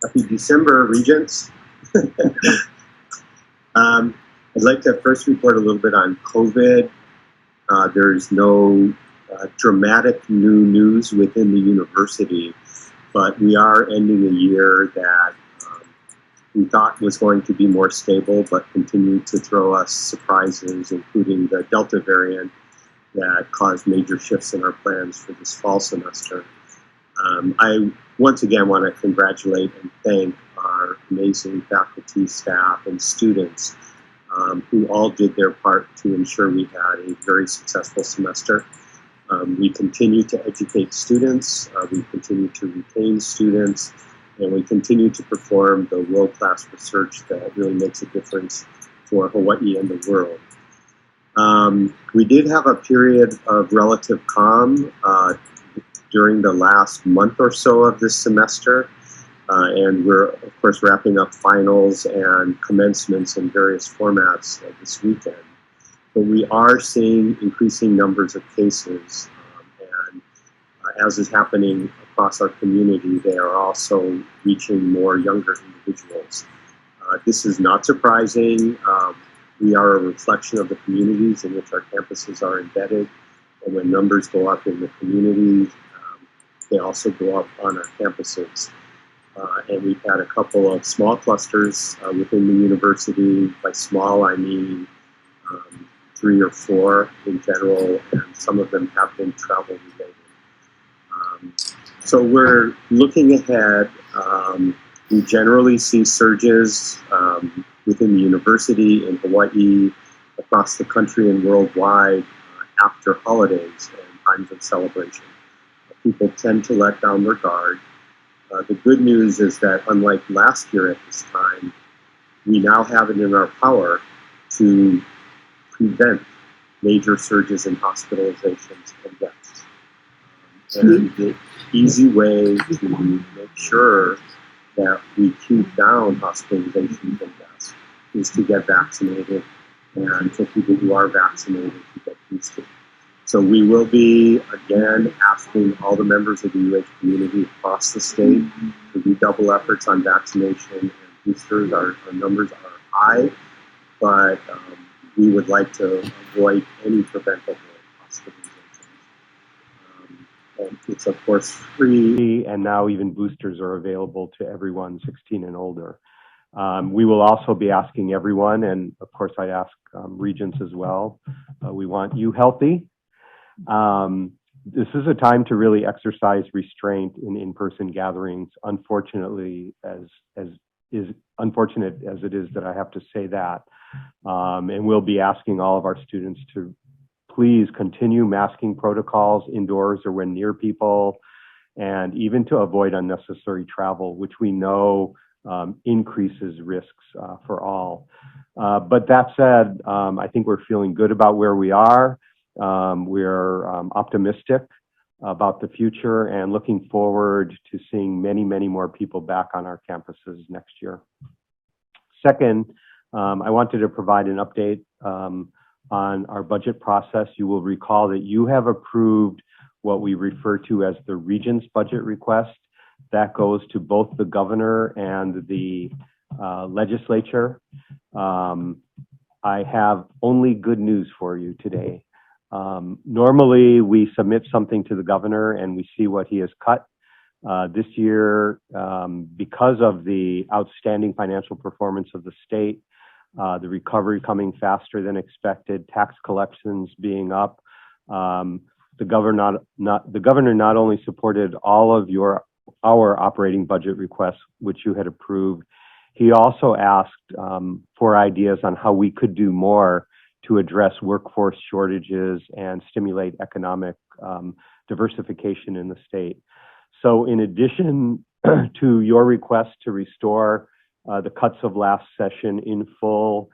Happy December, Regents. I'd like to first report a little bit on COVID. There's no dramatic new news within the university, but we are ending a year that we thought was going to be more stable, but continued to throw us surprises, including the Delta variant that caused major shifts in our plans for this fall semester. I once again want to congratulate and thank our amazing faculty, staff, and students who all did their part to ensure we had a very successful semester. We continue to educate students, we continue to retain students, and we continue to perform the world-class research that really makes a difference for Hawaii and the world. We did have a period of relative calm during the last month or so of this semester, and we're of course wrapping up finals and commencements in various formats this weekend. But we are seeing increasing numbers of cases, and as is happening across our community, they are also reaching more younger individuals. This is not surprising. We are a reflection of the communities in which our campuses are embedded, and when numbers go up in the community, they also go up on our campuses. And we've had a couple of small clusters within the university. By small, I mean 3 or 4 in general, and some of them have been travel related. So we're looking ahead. We generally see surges within the university, in Hawaii, across the country and worldwide after holidays and times of celebration. People tend to let down their guard. The good news is that unlike last year at this time, we now have it in our power to prevent major surges in hospitalizations and deaths. And the easy way to make sure that we keep down hospitalizations and deaths is to get vaccinated, and for people who are vaccinated to get boosted. So we will be, again, asking all the members of the UH community across the state to redouble efforts on vaccination and boosters. Our numbers are high, but we would like to avoid any preventable hospitalizations. And it's, of course, free, and now even boosters are available to everyone 16 and older. We will also be asking everyone, and of course I ask Regents as well, we want you healthy. This is a time to really exercise restraint in-person gatherings. Unfortunately, as unfortunate as it is that I have to say that, and we'll be asking all of our students to please continue masking protocols indoors or when near people, and even to avoid unnecessary travel, which we know increases risks for all. But that said, I think we're feeling good about where we are. We're optimistic about the future and looking forward to seeing many, many more people back on our campuses next year. Second, I wanted to provide an update on our budget process. You will recall that you have approved what we refer to as the Regents budget request. That goes to both the governor and the legislature. I have only good news for you today. Normally, we submit something to the governor and we see what he has cut. This year, because of the outstanding financial performance of the state, the recovery coming faster than expected, tax collections being up, the governor not only supported all of our operating budget requests, which you had approved, he also asked for ideas on how we could do more to address workforce shortages and stimulate economic diversification in the state. So in addition to your request to restore the cuts of last session in full,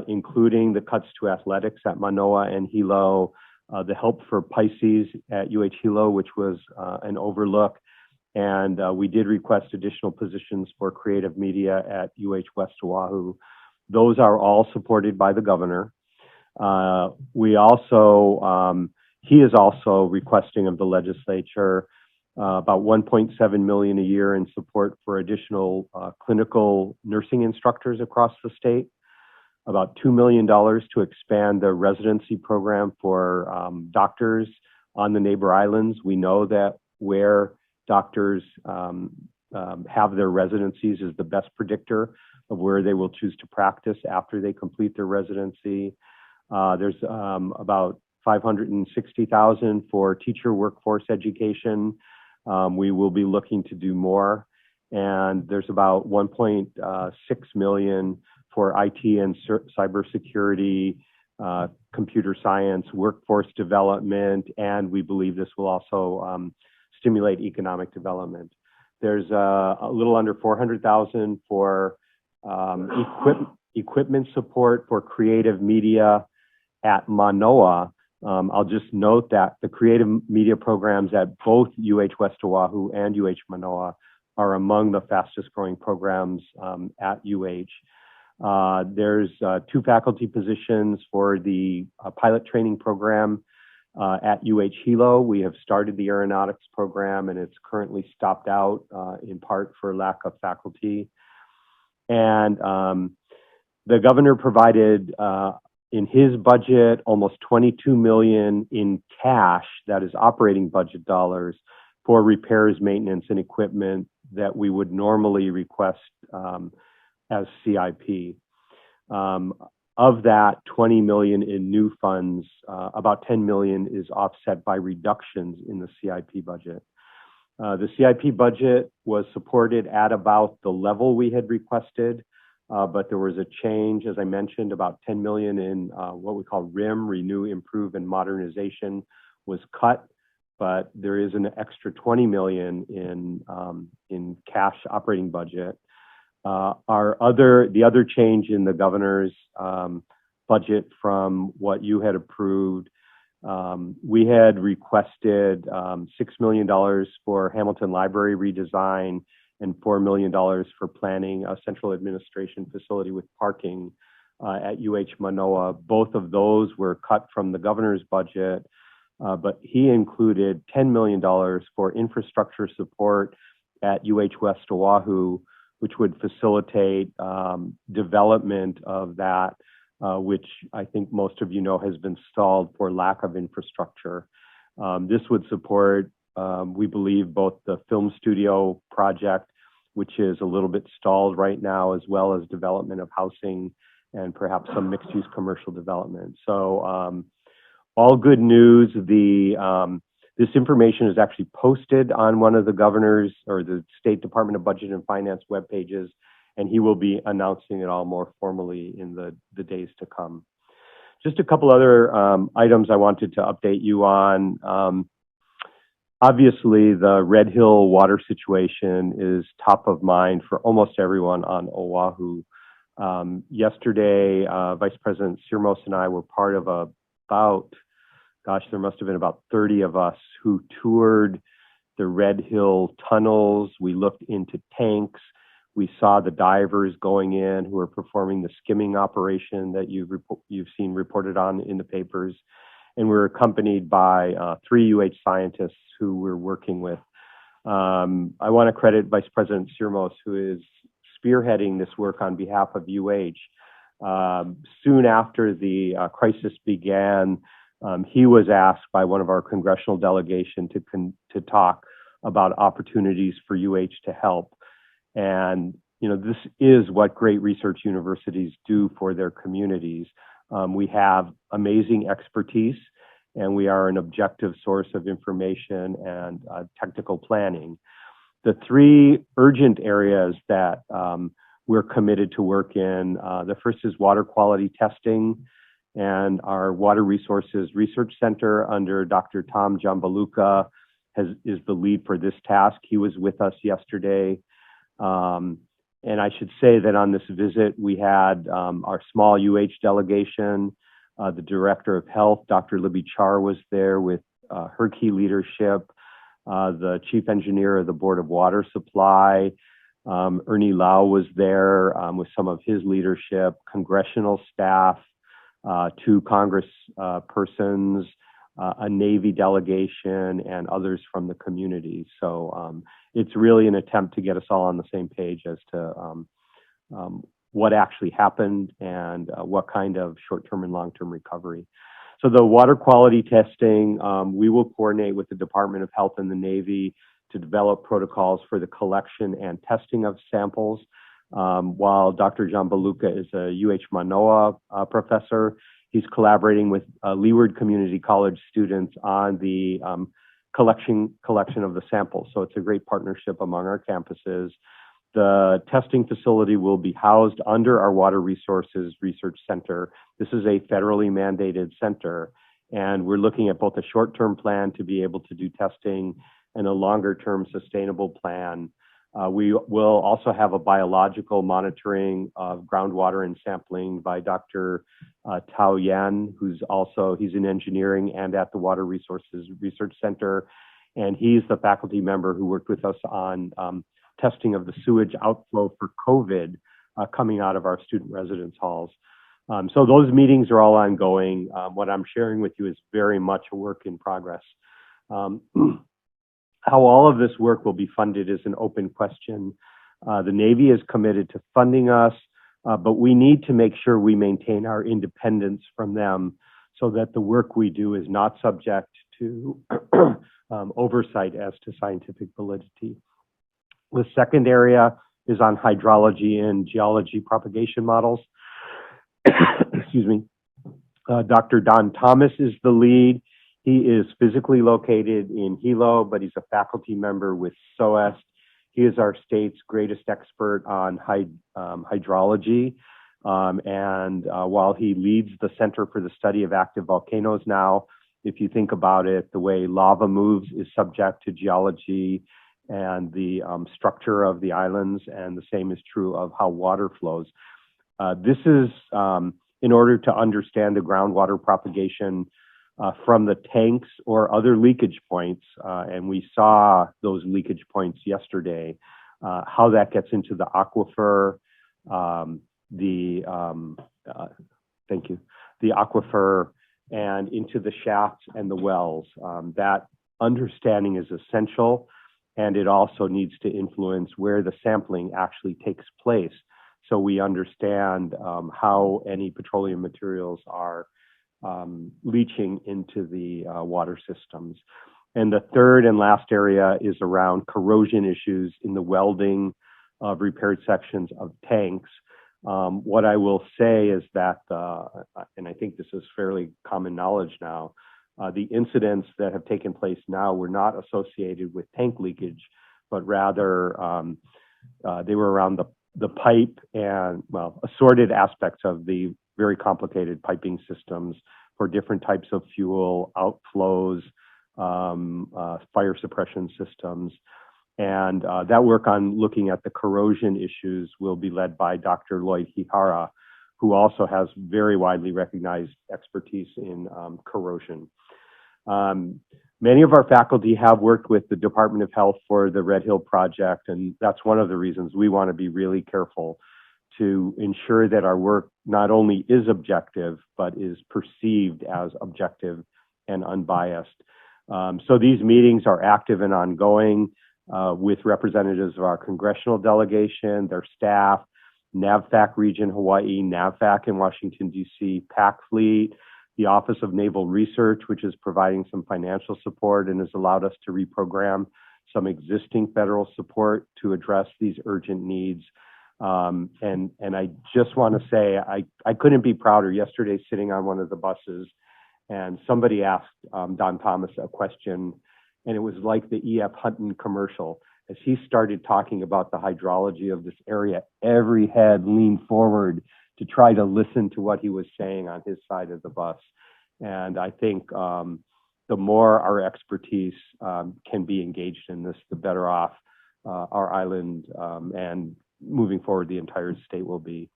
including the cuts to athletics at Manoa and Hilo, the help for Pisces at UH Hilo, which was an overlook, and we did request additional positions for creative media at UH West Oahu. Those are all supported by the governor. We also, he is also requesting of the legislature about $1.7 million a year in support for additional clinical nursing instructors across the state, about $2 million to expand the residency program for doctors on the neighbor islands. We know that where doctors have their residencies is the best predictor of where they will choose to practice after they complete their residency. There's about $560,000 for teacher workforce education. We will be looking to do more. And there's about $1.6 million for IT and cybersecurity, computer science, workforce development, and we believe this will also stimulate economic development. There's a little under $400,000 for equipment support for creative media at Manoa. I'll just note that the creative media programs at both UH West Oahu and UH Manoa are among the fastest growing programs at UH. There's 2 faculty positions for the pilot training program at UH Hilo. We have started the aeronautics program and it's currently stopped out in part for lack of faculty. And the governor provided in his budget almost $22 million in cash, that is operating budget dollars, for repairs, maintenance, and equipment that we would normally request as CIP. Of that $20 million in new funds, about $10 million is offset by reductions in the CIP budget. The CIP budget was supported at about the level we had requested, but there was a change, as I mentioned, about $10 million in what we call RIM, Renew, Improve, and Modernization was cut, but there is an extra $20 million in cash operating budget. The other change in the governor's budget from what you had approved, we had requested $6 million for Hamilton Library redesign and $4 million for planning a central administration facility with parking at UH Manoa. Both of those were cut from the governor's budget, but he included $10 million for infrastructure support at UH West Oahu, which would facilitate development of that, which I think most of you know has been stalled for lack of infrastructure. This would support, we believe, both the film studio project, which is a little bit stalled right now, as well as development of housing and perhaps some mixed-use commercial development. So all good news. This information is actually posted on one of the governor's or the State Department of Budget and Finance web pages, and he will be announcing it all more formally in the days to come. Just a couple other items I wanted to update you on. Obviously, the Red Hill water situation is top of mind for almost everyone on Oahu. Yesterday, Vice President Sirmos and I were part of there must have been about 30 of us who toured the Red Hill tunnels. We looked into tanks. We saw the divers going in who are performing the skimming operation that you've seen reported on in the papers. And we're accompanied by 3 UH scientists who we're working with. I want to credit Vice President Sirmos, who is spearheading this work on behalf of UH. Soon after the crisis began, he was asked by one of our congressional delegation to talk about opportunities for UH to help. And, this is what great research universities do for their communities. We have amazing expertise, and we are an objective source of information and technical planning. The 3 urgent areas that we're committed to work in, the first is water quality testing, and our Water Resources Research Center under Dr. Tom Jambaluka is the lead for this task. He was with us yesterday. And I should say that on this visit, we had our small UH delegation. The Director of Health, Dr. Libby Char, was there with her key leadership. The Chief Engineer of the Board of Water Supply, Ernie Lau, was there with some of his leadership, congressional staff, 2 Congress persons, a Navy delegation, and others from the community. So it's really an attempt to get us all on the same page as to what actually happened and what kind of short-term and long-term recovery. So the water quality testing, we will coordinate with the Department of Health and the Navy to develop protocols for the collection and testing of samples. While Dr. Jambaluka is a UH Manoa professor, he's collaborating with Leeward Community College students on the collection of the samples. So it's a great partnership among our campuses. The testing facility will be housed under our Water Resources Research Center. This is a federally mandated center, and we're looking at both a short-term plan to be able to do testing and a longer-term sustainable plan. We will also have a biological monitoring of groundwater and sampling by Dr. Tao Yan, he's in engineering and at the Water Resources Research Center, and he's the faculty member who worked with us on testing of the sewage outflow for COVID coming out of our student residence halls. So those meetings are all ongoing. What I'm sharing with you is very much a work in progress. How all of this work will be funded is an open question. The Navy is committed to funding us, but we need to make sure we maintain our independence from them so that the work we do is not subject to oversight as to scientific validity. The second area is on hydrology and geology propagation models. Excuse me. Dr. Don Thomas is the lead. He is physically located in Hilo, but he's a faculty member with SOEST. He is our state's greatest expert on hydrology. While he leads the Center for the Study of Active Volcanoes now, if you think about it, the way lava moves is subject to geology and the structure of the islands, and the same is true of how water flows. This is in order to understand the groundwater propagation from the tanks or other leakage points, and we saw those leakage points yesterday, how that gets into the aquifer, the aquifer, and into the shafts and the wells. That understanding is essential, and it also needs to influence where the sampling actually takes place, so we understand how any petroleum materials are leaching into the water systems. And the third and last area is around corrosion issues in the welding of repaired sections of tanks. What I will say is that, and I think this is fairly common knowledge now, the incidents that have taken place now were not associated with tank leakage, but rather they were around the pipe and, well, assorted aspects of the very complicated piping systems for different types of fuel, outflows, fire suppression systems. And that work on looking at the corrosion issues will be led by Dr. Lloyd Hihara, who also has very widely recognized expertise in corrosion. Many of our faculty have worked with the Department of Health for the Red Hill Project, and that's one of the reasons we want to be really careful to ensure that our work not only is objective, but is perceived as objective and unbiased. So these meetings are active and ongoing with representatives of our congressional delegation, their staff, NAVFAC Region Hawaii, NAVFAC in Washington, D.C., PAC Fleet, the Office of Naval Research, which is providing some financial support and has allowed us to reprogram some existing federal support to address these urgent needs. And I just want to say, I couldn't be prouder. Yesterday, sitting on one of the buses, and somebody asked Don Thomas a question, and it was like the E.F. Hutton commercial. As he started talking about the hydrology of this area, every head leaned forward to try to listen to what he was saying on his side of the bus. And I think the more our expertise can be engaged in this, the better off our island and moving forward the entire state will be.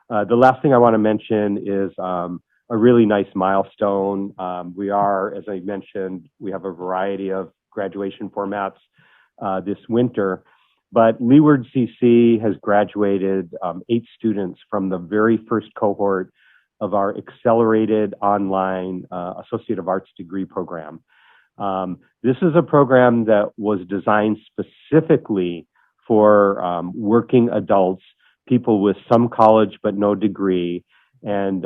The last thing I want to mention is a really nice milestone. We are, as I mentioned, we have a variety of graduation formats this winter, but Leeward CC has graduated 8 students from the very first cohort of our accelerated online Associate of Arts degree program. This is a program that was designed specifically for working adults, people with some college but no degree. And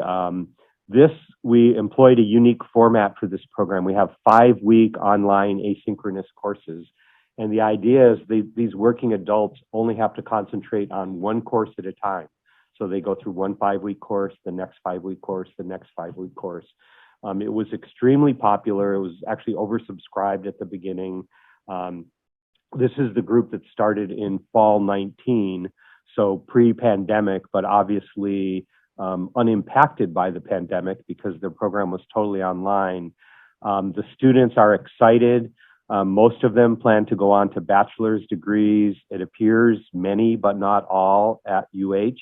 we employed a unique format for this program. We have 5-week online asynchronous courses. And the idea is these working adults only have to concentrate on one course at a time. So they go through one 5-week course, the next 5-week course, the next 5-week course. It was extremely popular. It was actually oversubscribed at the beginning. This is the group that started in fall 19, so pre-pandemic, but obviously unimpacted by the pandemic because their program was totally online. The students are excited. Most of them plan to go on to bachelor's degrees. It appears many, but not all, at UH.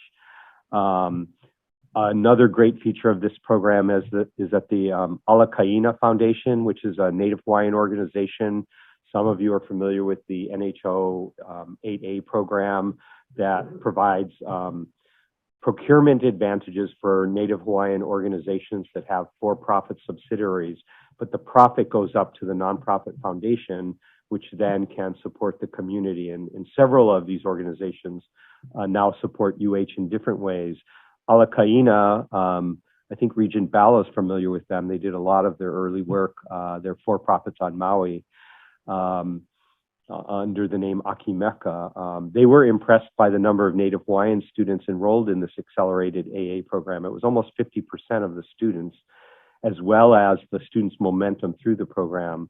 Another great feature of this program is that the Alakaina Foundation, which is a Native Hawaiian organization. Some of you are familiar with the NHO 8A program that provides procurement advantages for Native Hawaiian organizations that have for-profit subsidiaries, but the profit goes up to the nonprofit foundation, which then can support the community. And several of these organizations now support UH in different ways. Alakaina, I think Regent Bala is familiar with them. They did a lot of their early work, their for-profits on Maui, under the name Akimeka. They were impressed by the number of Native Hawaiian students enrolled in this accelerated AA program. It was almost 50% of the students, as well as the students' momentum through the program.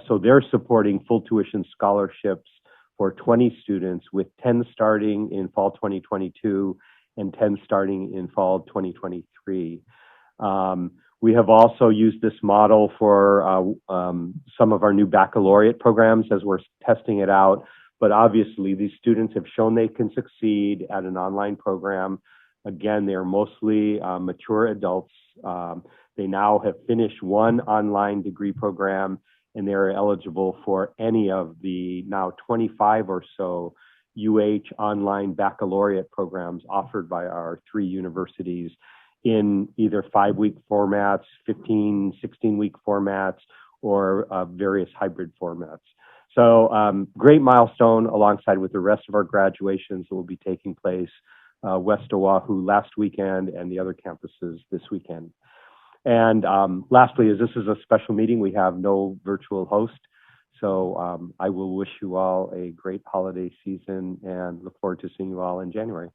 So they're supporting full tuition scholarships for 20 students, with 10 starting in fall 2022 and 10 starting in fall 2023. We have also used this model for some of our new baccalaureate programs as we're testing it out. But obviously, these students have shown they can succeed at an online program. Again, they are mostly mature adults. They now have finished one online degree program, and they're eligible for any of the now 25 or so UH online baccalaureate programs offered by our 3 universities in either 5-week formats, 15, 16-week formats, or various hybrid formats. So great milestone alongside with the rest of our graduations that will be taking place west Oahu last weekend and the other campuses this weekend. And lastly, as this is a special meeting, we have no virtual host. So I will wish you all a great holiday season and look forward to seeing you all in January.